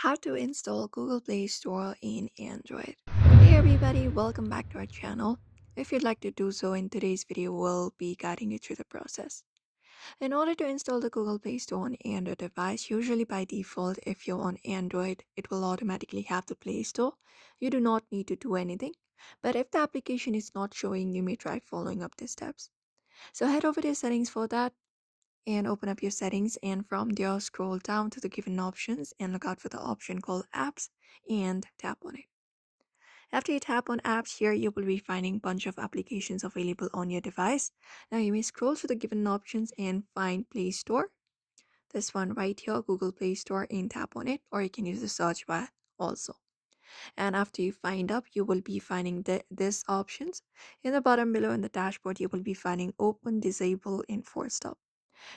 How to install Google Play Store in Android. Hey everybody, welcome back to our channel. If you'd like to do so, in today's video, we'll be guiding you through the process. In order to install the Google Play Store on Android device, usually by default, if you're on Android, it will automatically have the Play Store. You do not need to do anything. But if the application is not showing, you may try following up the steps. So head over to settings for that and open up your settings, and from there scroll down to the given options and look out for the option called apps and tap on it. After you tap on apps, here you will be finding a bunch of applications available on your device. Now you may scroll to the given options and find Play Store, this one right here, Google Play Store, and tap on it, or you can use the search bar also. And after you find up, you will be finding this options. In the bottom below in the dashboard, you will be finding open, disable, and force stop.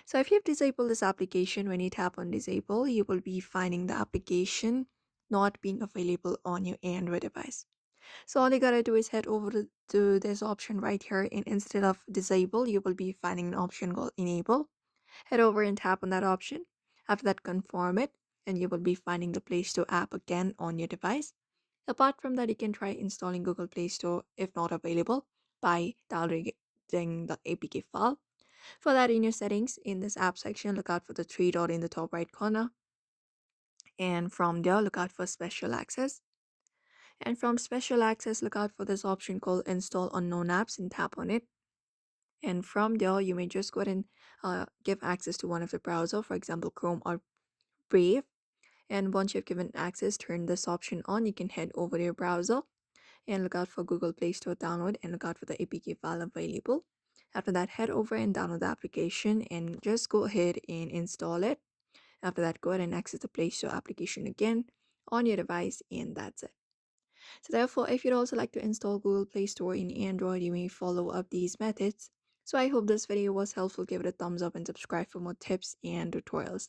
So if you've disabled this application, when you tap on disable, you will be finding the application not being available on your Android device. So all you gotta do is head over to this option right here, and instead of disable, you will be finding an option called enable. Head over and tap on that option. After that, confirm it, and you will be finding the Play Store app again on your device. Apart from that, you can try installing Google Play Store if not available by downloading the APK file. For that, in your settings, in this app section, look out for the three dot in the top right corner. And from there, look out for special access. And from special access, look out for this option called install unknown apps and tap on it. And from there, you may just go ahead and give access to one of the browser, for example, Chrome or Brave. And once you've given access, turn this option on. You can head over to your browser and look out for Google Play Store download and look out for the APK file available. After that, head over and download the application and just go ahead and install it. After that, go ahead and access the Play Store application again on your device, and that's it. So therefore, if you'd also like to install Google Play Store in Android, you may follow up these methods. So I hope this video was helpful. Give it a thumbs up and subscribe for more tips and tutorials.